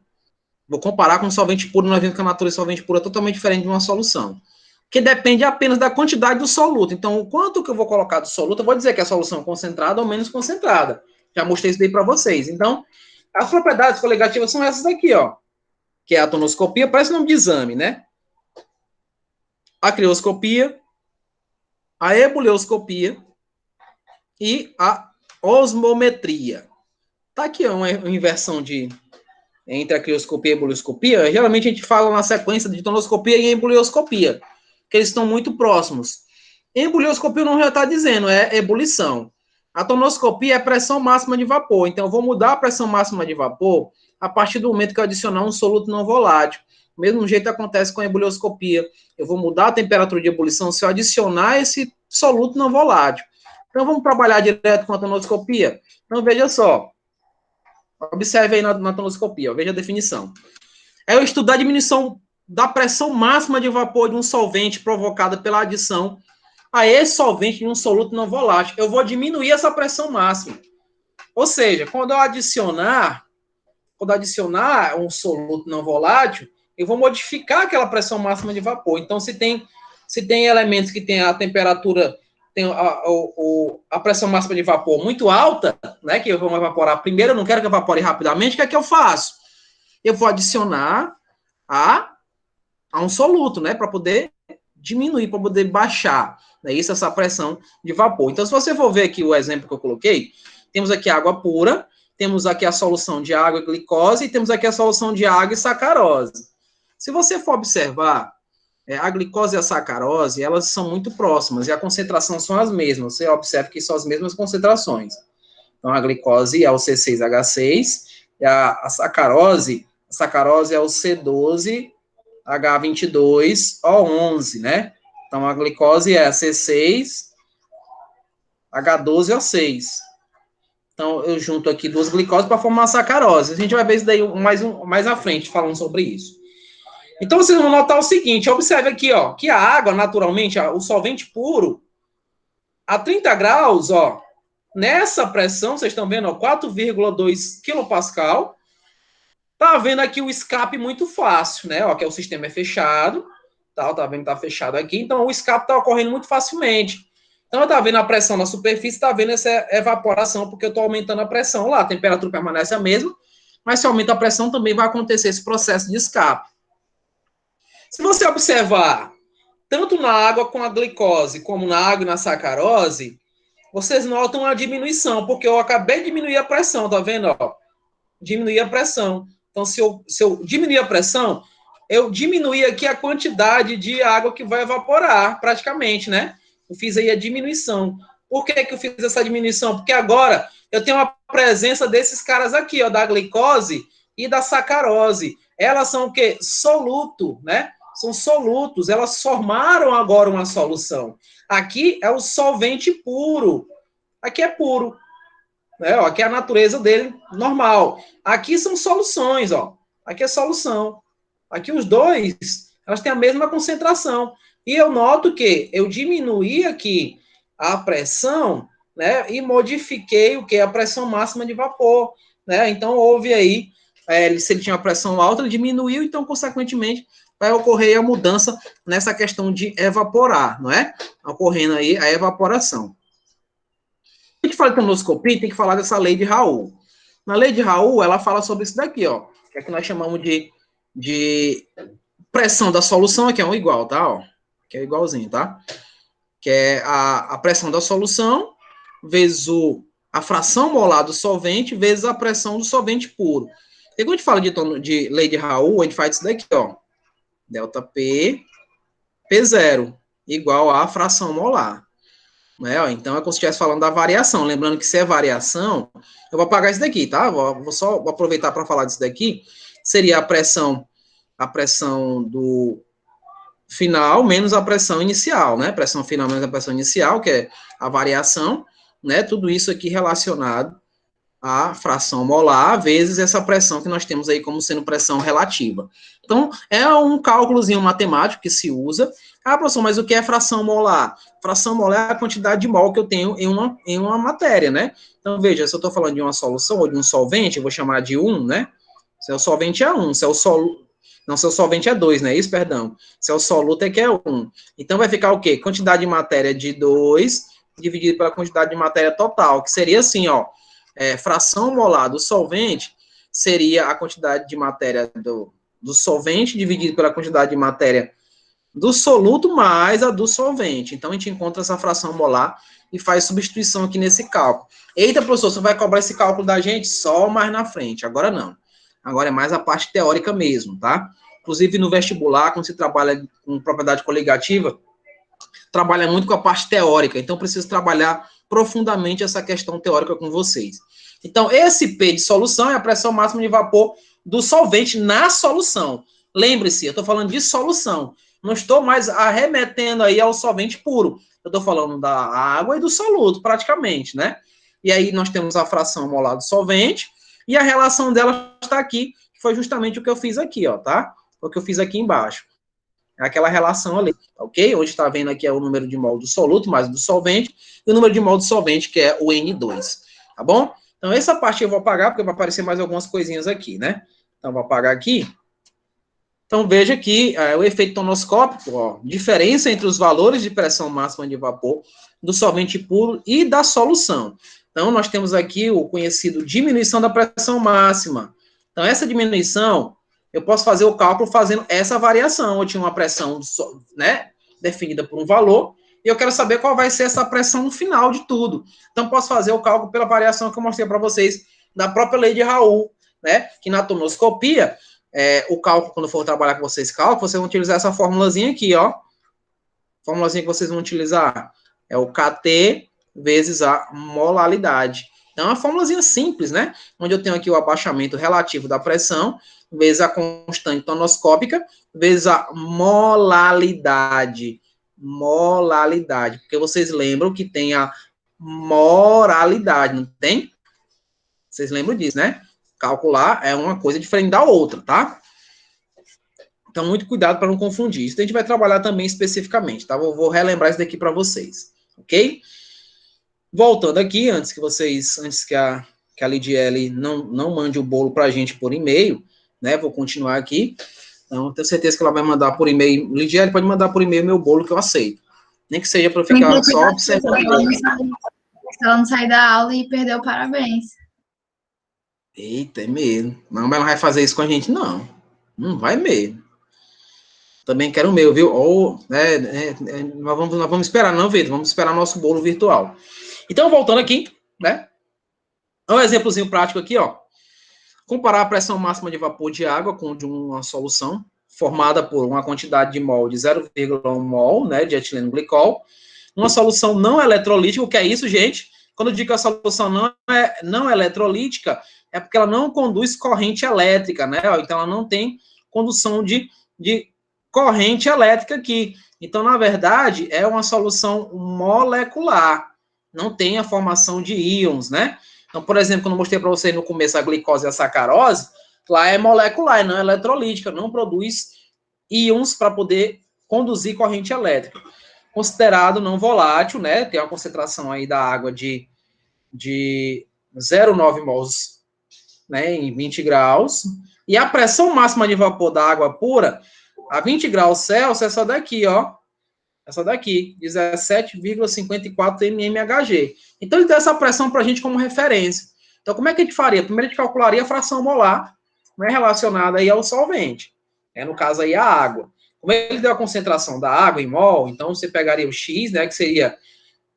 Vou comparar com um solvente puro, nós vimos que a natureza de solvente puro é totalmente diferente de uma solução. Que depende apenas da quantidade do soluto. Então, o quanto que eu vou colocar do soluto, eu vou dizer que é a solução concentrada ou menos concentrada. Já mostrei isso daí para vocês. Então, as propriedades coligativas são essas aqui, ó. Que é a tonoscopia, parece nome de exame, né? A crioscopia, a ebulioscopia e a osmometria. Tá aqui uma inversão entre a crioscopia e a ebulioscopia. Geralmente a gente fala na sequência de tonoscopia e ebulioscopia, que eles estão muito próximos. Embulioscopia não já está dizendo, é ebulição. A tonoscopia é pressão máxima de vapor. Então, eu vou mudar a pressão máxima de vapor a partir do momento que eu adicionar um soluto não volátil. Do mesmo jeito acontece com a ebulioscopia. Eu vou mudar a temperatura de ebulição se eu adicionar esse soluto não volátil. Então, vamos trabalhar direto com a tonoscopia? Então, veja só. Observe aí na tonoscopia, ó, veja a definição. É o estudo da diminuição da pressão máxima de vapor de um solvente provocada pela adição a esse solvente de um soluto não volátil. Eu vou diminuir essa pressão máxima. Ou seja, quando eu adicionar um soluto não volátil, eu vou modificar aquela pressão máxima de vapor. Então, se tem elementos que têm a temperatura, tem a pressão máxima de vapor muito alta, né, que eu vou evaporar primeiro, eu não quero que evapore rapidamente, o que é que eu faço? Eu vou adicionar a um soluto, né, para poder diminuir, para poder baixar, né, essa pressão de vapor. Então, se você for ver aqui o exemplo que eu coloquei, temos aqui água pura, temos aqui a solução de água e glicose, e temos aqui a solução de água e sacarose. Se você for observar, A glicose e a sacarose, elas são muito próximas, e a concentração são as mesmas. Você observa que são as mesmas concentrações. Então, a glicose é o C6H6, e a sacarose é o C12H22O11, né? Então, a glicose é a C6H12O6. Então, eu junto aqui duas glicoses para formar a sacarose. A gente vai ver isso daí mais à frente, falando sobre isso. Então, vocês vão notar o seguinte, observe aqui, ó, que a água, naturalmente, o solvente puro, a 30 graus, ó, nessa pressão, vocês estão vendo, ó, 4,2 kPa, tá vendo aqui o escape muito fácil, né, ó, que o sistema é fechado, tá vendo que tá fechado aqui, então o escape tá ocorrendo muito facilmente. Então, tá vendo a pressão na superfície, tá vendo essa evaporação, porque eu tô aumentando a pressão lá, a temperatura permanece a mesma, mas se aumenta a pressão, também vai acontecer esse processo de escape. Se você observar, tanto na água com a glicose, como na água e na sacarose, vocês notam a diminuição, porque eu acabei de diminuir a pressão, tá vendo? Ó? Diminuir a pressão. Então, se eu diminuir a pressão, eu diminuí aqui a quantidade de água que vai evaporar, praticamente, né? Eu fiz aí a diminuição. Por que eu fiz essa diminuição? Porque agora eu tenho a presença desses caras aqui, ó, da glicose e da sacarose. Elas são o quê? Soluto, né? São solutos, elas formaram agora uma solução. Aqui é o solvente puro. Aqui é puro. Né? Ó, aqui é a natureza dele normal. Aqui são soluções, ó. Aqui é solução. Aqui os dois, elas têm a mesma concentração. E eu noto que eu diminuí aqui a pressão, né? E modifiquei o que? A pressão máxima de vapor. Né? Então, houve aí, se ele tinha uma pressão alta, ele diminuiu, então, consequentemente, vai ocorrer a mudança nessa questão de evaporar, não é? Ocorrendo aí a evaporação. A gente fala de tonoscopia, tem que falar dessa lei de Raoult. Na lei de Raoult, ela fala sobre isso daqui, ó, que é que nós chamamos de pressão da solução, aqui é um igual, tá? Ó, que é igualzinho, tá? Que é a pressão da solução vezes a fração molar do solvente vezes a pressão do solvente puro. E quando a gente fala de lei de Raoult, a gente faz isso daqui, ó. Delta P, P0, igual a fração molar. Né? Então, é como se estivesse falando da variação. Lembrando que se é variação, eu vou apagar isso daqui, tá? Vou aproveitar para falar disso daqui. Seria a pressão do final menos a pressão inicial, né? Pressão final menos a pressão inicial, que é a variação, né? Tudo isso aqui relacionado a fração molar vezes essa pressão que nós temos aí como sendo pressão relativa. Então, é um cálculozinho matemático que se usa. Ah, professor, mas o que é fração molar? Fração molar é a quantidade de mol que eu tenho em uma matéria, né? Então, veja, se eu estou falando de uma solução ou de um solvente, eu vou chamar de 1, né? Se é o solvente é 1, se é o soluto... Não, se é o solvente é 2, né? Isso, perdão. Se é o soluto é que é 1. Então, vai ficar o quê? Quantidade de matéria de 2 dividido pela quantidade de matéria total, que seria assim, ó. Fração molar do solvente seria a quantidade de matéria do solvente dividido pela quantidade de matéria do soluto mais a do solvente. Então, a gente encontra essa fração molar e faz substituição aqui nesse cálculo. Eita, professor, você vai cobrar esse cálculo da gente só mais na frente. Agora não. Agora é mais a parte teórica mesmo, tá? Inclusive, no vestibular, quando se trabalha com propriedade coligativa, trabalha muito com a parte teórica. Então, preciso trabalhar profundamente essa questão teórica com vocês. Então, esse P de solução é a pressão máxima de vapor do solvente na solução. Lembre-se, eu estou falando de solução. Não estou mais arremetendo aí ao solvente puro. Eu estou falando da água e do soluto, praticamente, né? E aí nós temos a fração molar do solvente e a relação dela está aqui, que foi justamente o que eu fiz aqui, ó, tá? O que eu fiz aqui embaixo. Aquela relação ali, ok? Onde está vendo aqui é o número de mol do soluto mais do solvente e o número de mol do solvente, que é o N2, tá bom? Então, essa parte eu vou apagar, porque vai aparecer mais algumas coisinhas aqui, né? Então, vou apagar aqui. Então, veja aqui o efeito tonoscópico, ó, diferença entre os valores de pressão máxima de vapor do solvente puro e da solução. Então, nós temos aqui o conhecido diminuição da pressão máxima. Então, essa diminuição, eu posso fazer o cálculo fazendo essa variação. Eu tinha uma pressão, né, definida por um valor, e eu quero saber qual vai ser essa pressão no final de tudo. Então, posso fazer o cálculo pela variação que eu mostrei para vocês da própria lei de Raoult, né, que na tonoscopia, o cálculo, quando for trabalhar com vocês cálculo, vocês vão utilizar essa formulazinha aqui, ó. Formulazinha que vocês vão utilizar é o KT vezes a molalidade. Então, é uma formulazinha simples, né? Onde eu tenho aqui o abaixamento relativo da pressão, vezes a constante tonoscópica, vezes a molalidade. Molalidade. Porque vocês lembram que tem a moralidade, não tem? Vocês lembram disso, né? Calcular é uma coisa diferente da outra, tá? Então, muito cuidado para não confundir. Isso a gente vai trabalhar também especificamente, tá? Vou relembrar isso daqui para vocês, ok? Voltando aqui, antes que a Lidiele não mande o bolo para a gente por e-mail, né? Vou continuar aqui. Então, tenho certeza que ela vai mandar por e-mail. Lidiele, pode mandar por e-mail meu bolo que eu aceito. Nem que seja para ficar só observando. Se ela não sair da aula e perder o parabéns. Eita, é mesmo. Não, mas ela vai fazer isso com a gente, não. Não vai mesmo. Também quero o meu, viu? Nós vamos esperar, não, Vitor. Vamos esperar nosso bolo virtual. Então, voltando aqui, né? Um exemplozinho prático aqui, ó. Comparar a pressão máxima de vapor de água com de uma solução formada por uma quantidade de mol de 0,1 mol, né, de etileno glicol. Uma solução não eletrolítica. O que é isso, gente? Quando eu digo que a solução não eletrolítica, é porque ela não conduz corrente elétrica, né? Então, ela não tem condução de corrente elétrica aqui. Então, na verdade, é uma solução molecular. Não tem a formação de íons, né? Então, por exemplo, quando eu mostrei para vocês no começo a glicose e a sacarose, lá é molecular, não é eletrolítica, não produz íons para poder conduzir corrente elétrica. Considerado não volátil, né? Tem uma concentração aí da água de 0,9 mols, né, em 20 graus. E a pressão máxima de vapor da água pura, a 20 graus Celsius, essa daqui, ó. Essa daqui, 17,54 mmHg. Então, ele dá essa pressão para a gente como referência. Então, como é que a gente faria? Primeiro, a gente calcularia a fração molar, né, relacionada aí ao solvente. No caso aí, a água. Como ele deu a concentração da água em mol, então você pegaria o X, né, que seria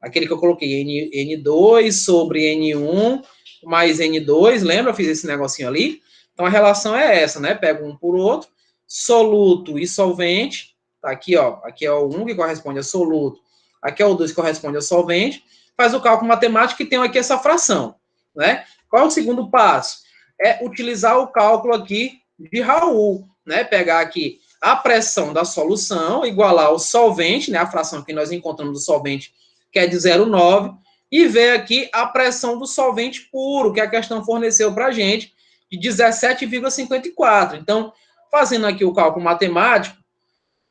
aquele que eu coloquei, N2 sobre N1 mais N2, lembra? Eu fiz esse negocinho ali. Então, a relação é essa, né? Pego um por outro, soluto e solvente. Tá aqui, ó. Aqui é o 1 que corresponde a soluto. Aqui é o 2 que corresponde a solvente. Faz o cálculo matemático e tem aqui essa fração, né? Qual é o segundo passo? É utilizar o cálculo aqui de Raoult, né? Pegar aqui a pressão da solução, igualar o solvente, né? A fração que nós encontramos do solvente, que é de 0,9, e ver aqui a pressão do solvente puro, que a questão forneceu para a gente, de 17,54. Então, fazendo aqui o cálculo matemático,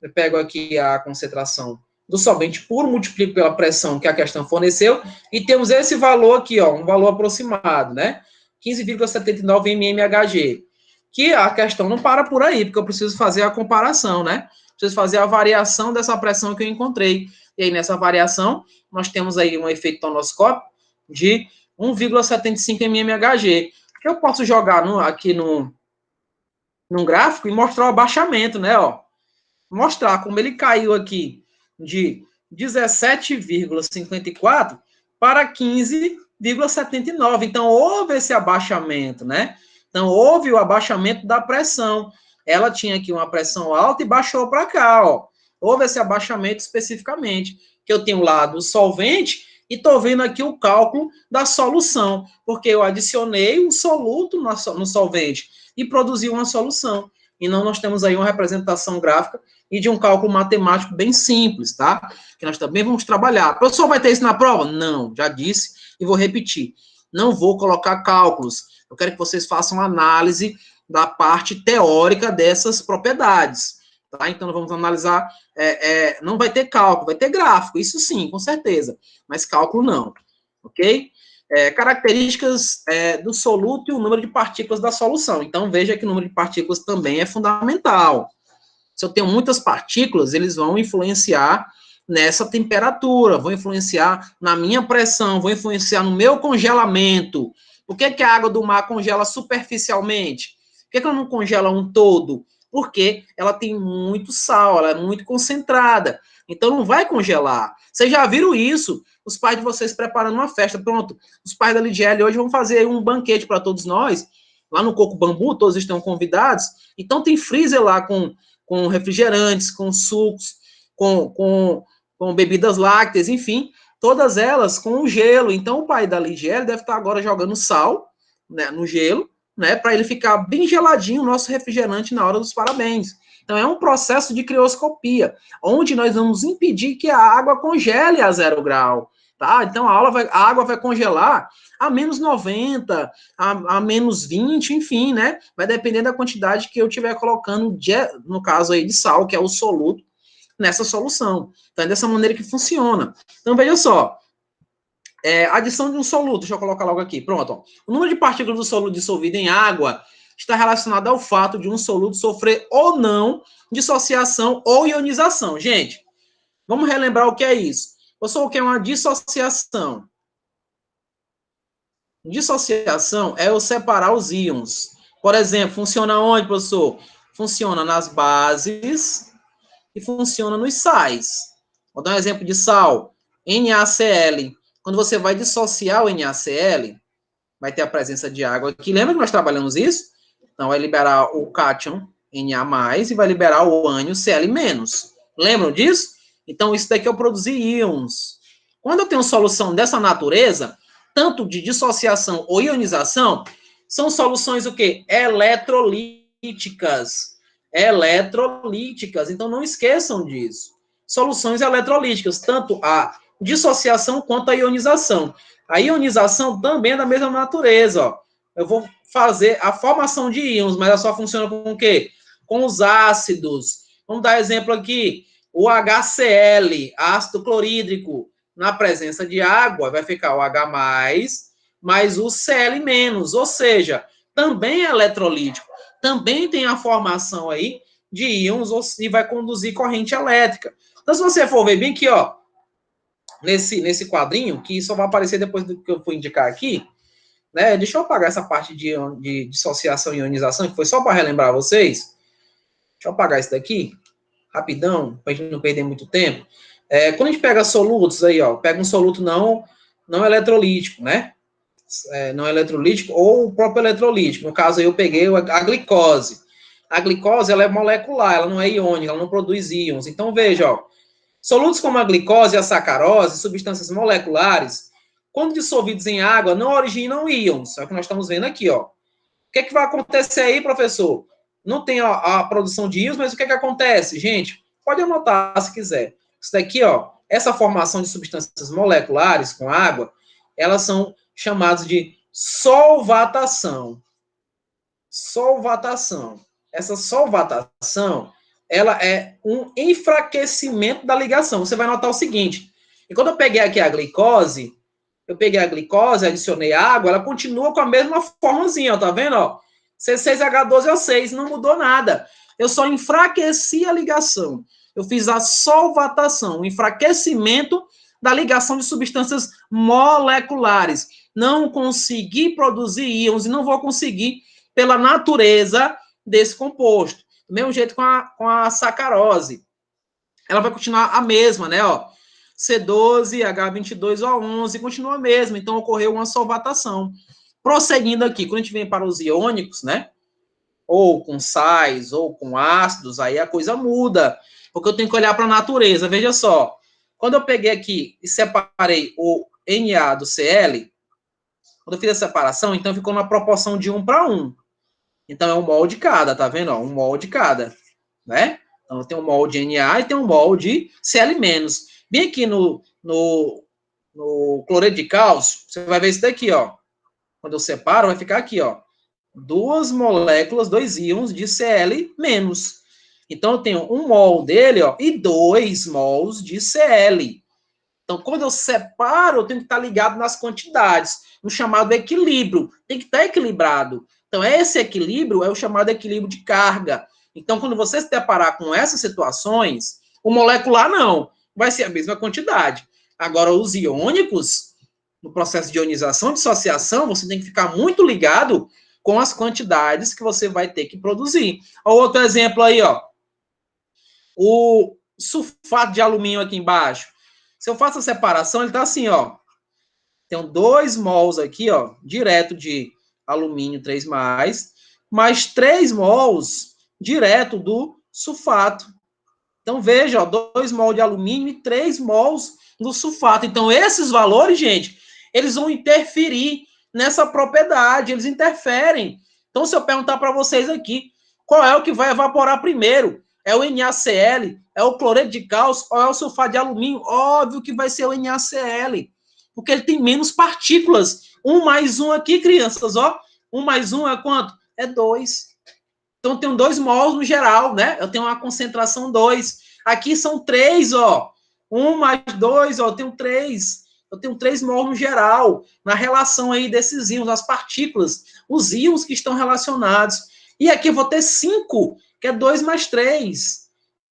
eu pego aqui a concentração do solvente puro, multiplico pela pressão que a questão forneceu, e temos esse valor aqui, ó, um valor aproximado, né? 15,79 mmHg. Que a questão não para por aí, porque eu preciso fazer a comparação, né? Preciso fazer a variação dessa pressão que eu encontrei. E aí, nessa variação, nós temos aí um efeito tonoscópico de 1,75 mmHg. Que eu posso jogar aqui num gráfico e mostrar o abaixamento, né? Ó. Mostrar como ele caiu aqui de 17,54 para 15,79. Então, houve esse abaixamento, né? Então, houve o abaixamento da pressão. Ela tinha aqui uma pressão alta e baixou para cá, ó. Houve esse abaixamento especificamente, que eu tenho lá do solvente e estou vendo aqui o cálculo da solução, porque eu adicionei um soluto no solvente e produzi uma solução. E não nós temos aí uma representação gráfica e de um cálculo matemático bem simples, tá? Que nós também vamos trabalhar. O professor vai ter isso na prova? Não, já disse e vou repetir. Não vou colocar cálculos. Eu quero que vocês façam análise da parte teórica dessas propriedades, tá? Então, nós vamos analisar, não vai ter cálculo, vai ter gráfico, isso sim, com certeza, mas cálculo não, ok? Características do soluto e o número de partículas da solução. Então, veja que o número de partículas também é fundamental. Se eu tenho muitas partículas, eles vão influenciar nessa temperatura, vão influenciar na minha pressão, vão influenciar no meu congelamento. Por que a água do mar congela superficialmente? Por que ela não congela um todo? Porque ela tem muito sal, ela é muito concentrada. Então, não vai congelar. Vocês já viram isso? Os pais de vocês preparando uma festa. Pronto, os pais da Lidiele hoje vão fazer um banquete para todos nós. lá no Coco Bambu, todos estão convidados. Então tem freezer lá com refrigerantes, com sucos, com bebidas lácteas, enfim, todas elas com o gelo. Então o pai da Ligiele deve estar agora jogando sal, né, no gelo, né, para ele ficar bem geladinho o nosso refrigerante na hora dos parabéns. Então é um processo de crioscopia, onde nós vamos impedir que a água congele a 0 grau. Tá? Então a água vai congelar a menos 90, a menos 20, enfim, né? Vai depender da quantidade que eu estiver colocando, no caso aí de sal, que é o soluto, nessa solução. Então é dessa maneira que funciona. Então veja só, adição de um soluto, deixa eu colocar logo aqui, pronto. Ó. O número de partículas do soluto dissolvido em água está relacionado ao fato de um soluto sofrer ou não dissociação ou ionização. Gente, vamos relembrar o que é isso. Pessoal, o que é uma dissociação? Dissociação é eu separar os íons. Por exemplo, funciona onde, professor? Funciona nas bases e funciona nos sais. Vou dar um exemplo de sal. NaCl. Quando você vai dissociar o NaCl, vai ter a presença de água aqui. Lembra que nós trabalhamos isso? Então, vai liberar o cátion, Na+, e vai liberar o ânion, Cl-. Lembram disso? Então, isso daqui eu produzi íons. Quando eu tenho solução dessa natureza, tanto de dissociação ou ionização, são soluções o quê? Eletrolíticas. Eletrolíticas. Então, não esqueçam disso. Soluções eletrolíticas, tanto a dissociação quanto a ionização. A ionização também é da mesma natureza, ó. Eu vou fazer a formação de íons, mas ela só funciona com o quê? Com os ácidos. Vamos dar exemplo aqui. O HCl, ácido clorídrico, na presença de água, vai ficar o H+, mais o Cl-, ou seja, também é eletrolítico. Também tem a formação aí de íons e vai conduzir corrente elétrica. Então, se você for ver bem aqui, ó, nesse quadrinho, que só vai aparecer depois do que eu for indicar aqui, né? Deixa eu apagar essa parte de dissociação e ionização, que foi só para relembrar vocês. Deixa eu apagar isso daqui, rapidão, para a gente não perder muito tempo. Quando a gente pega solutos aí, ó, pega um soluto não eletrolítico, né? Não eletrolítico ou o próprio eletrolítico. No caso aí eu peguei a glicose. A glicose, ela é molecular, ela não é iônica, ela não produz íons. Então, veja, ó, solutos como a glicose e a sacarose, substâncias moleculares, quando dissolvidos em água, não originam íons. É o que nós estamos vendo aqui, ó. O que é que vai acontecer aí, professor? Não tem a produção de íons, mas o que é que acontece? Gente, pode anotar se quiser. Isso daqui, ó, essa formação de substâncias moleculares com água, elas são chamadas de solvatação. Solvatação. Essa solvatação, ela é um enfraquecimento da ligação. Você vai notar o seguinte, e quando eu peguei aqui a glicose, adicionei água, ela continua com a mesma formazinha, ó, tá vendo, ó? C6H12O6, não mudou nada. Eu só enfraqueci a ligação. Eu fiz a solvatação, o enfraquecimento da ligação de substâncias moleculares. Não consegui produzir íons e não vou conseguir pela natureza desse composto. Do mesmo jeito com a sacarose. Ela vai continuar a mesma, né, ó? C12, H22O11, continua a mesma. Então, ocorreu uma solvatação. Prosseguindo aqui, quando a gente vem para os iônicos, né? Ou com sais, ou com ácidos, aí a coisa muda. Porque eu tenho que olhar para a natureza. Veja só. Quando eu peguei aqui e separei o Na do Cl, quando eu fiz a separação, então ficou na proporção de 1:1. Então, é um mol de cada, tá vendo? Ó, um mol de cada, né? Então, tem um mol de Na e tem um mol de Cl-. Bem aqui no cloreto de cálcio, você vai ver isso daqui, ó. Quando eu separo, vai ficar aqui, ó. 2 moléculas, 2 íons de Cl-. Então, eu tenho 1 mol dele, ó, e 2 mols de Cl. Então, quando eu separo, eu tenho que estar ligado nas quantidades, no chamado equilíbrio. Tem que estar equilibrado. Então, esse equilíbrio é o chamado equilíbrio de carga. Então, quando você se deparar com essas situações, o molecular não, vai ser a mesma quantidade. Agora, os iônicos, no processo de ionização, dissociação, você tem que ficar muito ligado com as quantidades que você vai ter que produzir. Outro exemplo aí, ó. O sulfato de alumínio aqui embaixo. Se eu faço a separação, ele tá assim, ó. Tem 2 mols aqui, ó, direto de alumínio 3+, mais 3 mols direto do sulfato. Então, veja, ó, 2 mols de alumínio e 3 mols do sulfato. Então, esses valores, gente, eles vão interferir nessa propriedade, eles interferem. Então, se eu perguntar para vocês aqui, qual é o que vai evaporar primeiro? É o NaCl? É o cloreto de cálcio? Ou é o sulfato de alumínio? Óbvio que vai ser o NaCl, porque ele tem menos partículas. 1 mais 1 aqui, crianças, ó. 1 mais 1 é quanto? É 2. Então, eu tenho 2 mols no geral, né? Eu tenho uma concentração 2. Aqui são 3, ó. 1 mais 2, ó, eu tenho 3. Eu tenho 3 mols no geral, na relação aí desses íons, as partículas, os íons que estão relacionados. E aqui eu vou ter 5, que é 2 mais 3.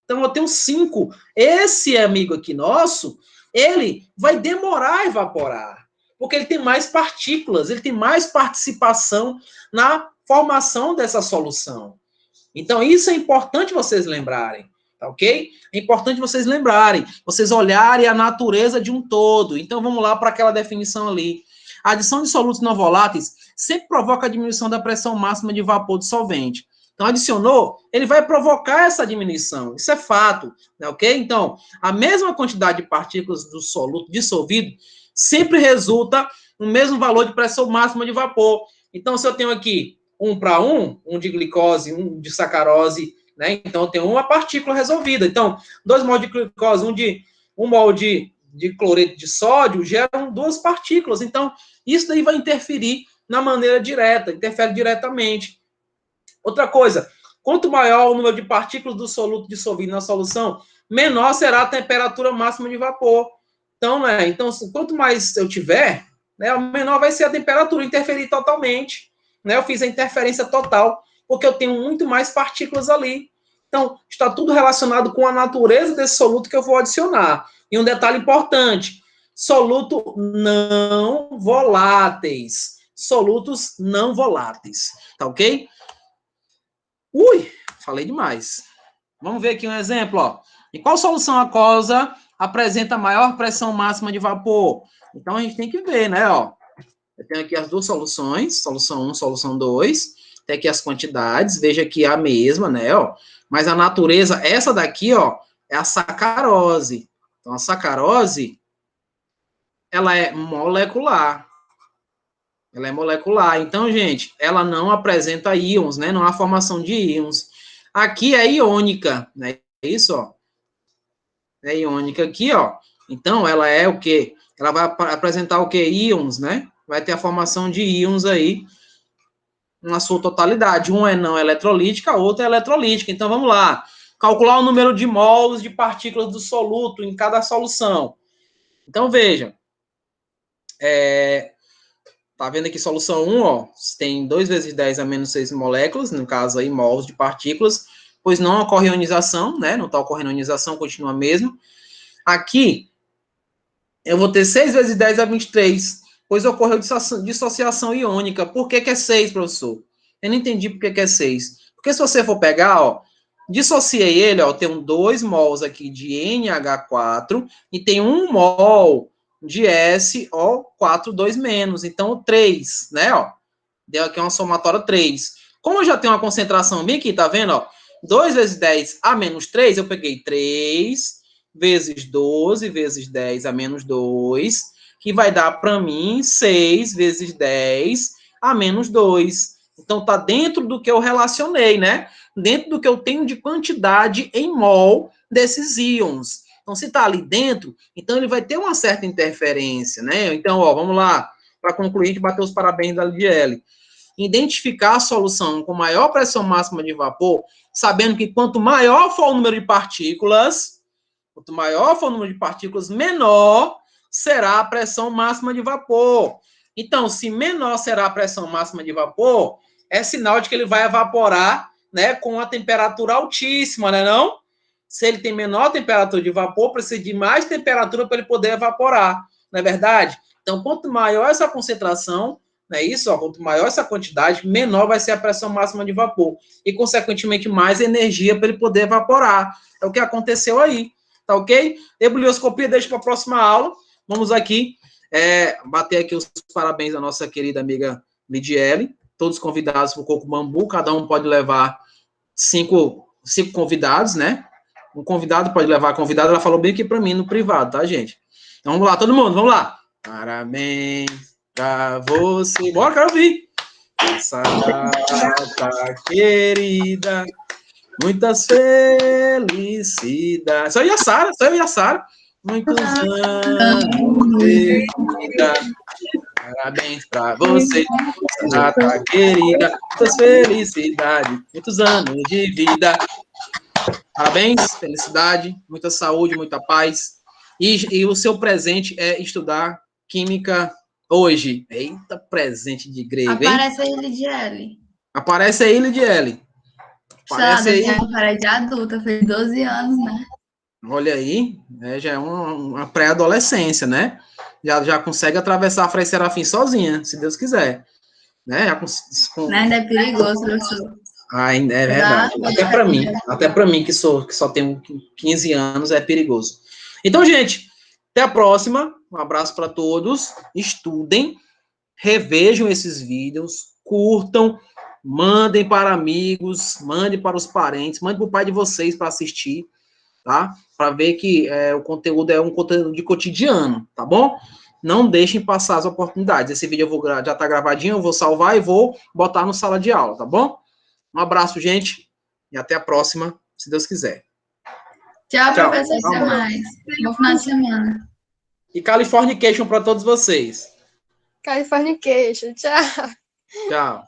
Então, eu tenho 5. Esse amigo aqui nosso, ele vai demorar a evaporar, porque ele tem mais partículas, ele tem mais participação na formação dessa solução. Então, isso é importante vocês lembrarem, tá ok? É importante vocês lembrarem, vocês olharem a natureza de um todo. Então, vamos lá para aquela definição ali. A adição de solutos não voláteis sempre provoca a diminuição da pressão máxima de vapor do solvente. Então, adicionou, ele vai provocar essa diminuição. Isso é fato, né, ok? Então, a mesma quantidade de partículas do soluto dissolvido sempre resulta no mesmo valor de pressão máxima de vapor. Então, se eu tenho aqui 1 para 1, 1 de glicose, 1 de sacarose, né? Então, eu tenho uma partícula resolvida. Então, 2 mol de glicose, 1 mol de cloreto de sódio, geram 2 partículas. Então, isso daí vai interferir na maneira direta, interfere diretamente. Outra coisa, quanto maior o número de partículas do soluto dissolvido na solução, menor será a temperatura máxima de vapor. Então, né? Então, quanto mais eu tiver, né, menor vai ser a temperatura, interferir totalmente. Né? Eu fiz a interferência total, porque eu tenho muito mais partículas ali. Então, está tudo relacionado com a natureza desse soluto que eu vou adicionar. E um detalhe importante, soluto não voláteis. Solutos não voláteis, tá ok? Ui, falei demais. Vamos ver aqui um exemplo, ó. Em qual solução aquosa apresenta maior pressão máxima de vapor? Então, a gente tem que ver, né, ó. Eu tenho aqui as duas soluções, solução 1, solução 2. Tem aqui as quantidades, veja que é a mesma, né, ó. Mas a natureza, essa daqui, ó, é a sacarose. Então, a sacarose, ela é molecular. Ela é molecular. Então, gente, ela não apresenta íons, né? Não há formação de íons. Aqui é iônica, né? É isso, ó. É iônica aqui, ó. Então, ela é o quê? Ela vai apresentar o quê? Íons, né? Vai ter a formação de íons aí na sua totalidade. Um é não eletrolítica, a outra é eletrolítica. Então, vamos lá. Calcular o número de mols de partículas do soluto em cada solução. Então, veja. Tá vendo aqui solução 1, ó, tem 2 vezes 10 a menos 6 moléculas, no caso aí, mols de partículas, pois não ocorre ionização, né, não tá ocorrendo ionização, continua mesmo. Aqui, eu vou ter 6 vezes 10 a 23, pois ocorreu dissociação iônica. Por que é 6, professor? Eu não entendi por que é 6. Porque se você for pegar, ó, dissociei ele, ó, tem 2 mols aqui de NH4 e tem 1 mol de SO4, 2 menos. Então, 3, né, ó. Deu aqui uma somatória 3. Como eu já tenho uma concentração bem aqui, tá vendo, ó? 2 vezes 10 a menos 3, eu peguei 3 vezes 12 vezes 10 a menos 2, que vai dar para mim 6 vezes 10 a menos 2. Então, tá dentro do que eu relacionei, né? Dentro do que eu tenho de quantidade em mol desses íons. Então, se está ali dentro, então ele vai ter uma certa interferência, né? Então, ó, vamos lá. Para concluir, a gente bateu os parabéns da LDL. Identificar a solução com maior pressão máxima de vapor, sabendo que quanto maior for o número de partículas, menor será a pressão máxima de vapor. Então, se menor será a pressão máxima de vapor, é sinal de que ele vai evaporar, né, com a temperatura altíssima, né, não? Se ele tem menor temperatura de vapor, precisa de mais temperatura para ele poder evaporar, não é verdade? Então, quanto maior essa concentração, né, isso, ó, quanto maior essa quantidade, menor vai ser a pressão máxima de vapor. E, consequentemente, mais energia para ele poder evaporar. É o que aconteceu aí, tá ok? Ebulioscopia deixa para a próxima aula. Vamos aqui bater aqui os parabéns à nossa querida amiga Lidiele, todos convidados para o Coco Bambu, cada um pode levar cinco convidados, né? Um convidado pode levar a convidada, ela falou bem aqui para mim no privado, tá, gente? Então vamos lá, todo mundo, vamos lá. Parabéns pra você. Bora, quero ouvir. Essa data querida, muitas felicidades. Só eu e a Sara. Muitos anos de vida. Parabéns pra você, data querida, muitas felicidades, muitos anos de vida. Parabéns, felicidade, muita saúde, muita paz. E o seu presente é estudar Química hoje. Eita, presente de grego, hein? Aparece aí, Lidiele. Aparece aí, Lidiele. Aparece aí. Já parece de adulta, fez 12 anos, né? Olha aí, já é uma pré-adolescência, né? Já consegue atravessar a Frei Serafim sozinha, se Deus quiser. Né? Ainda é perigoso, professor. Ah, é verdade. Até para mim que só tenho 15 anos, é perigoso. Então, gente, até a próxima. Um abraço para todos. Estudem, revejam esses vídeos, curtam, mandem para amigos, mandem para os parentes, mandem para o pai de vocês para assistir, tá? Para ver que o conteúdo é um conteúdo de cotidiano, tá bom? Não deixem passar as oportunidades. Esse vídeo já tá gravadinho, eu vou salvar e vou botar no sala de aula, tá bom? Um abraço, gente, e até a próxima, se Deus quiser. Tchau, professor, até mais. Bom final de semana. E Californication para todos vocês. Californication, tchau. Tchau.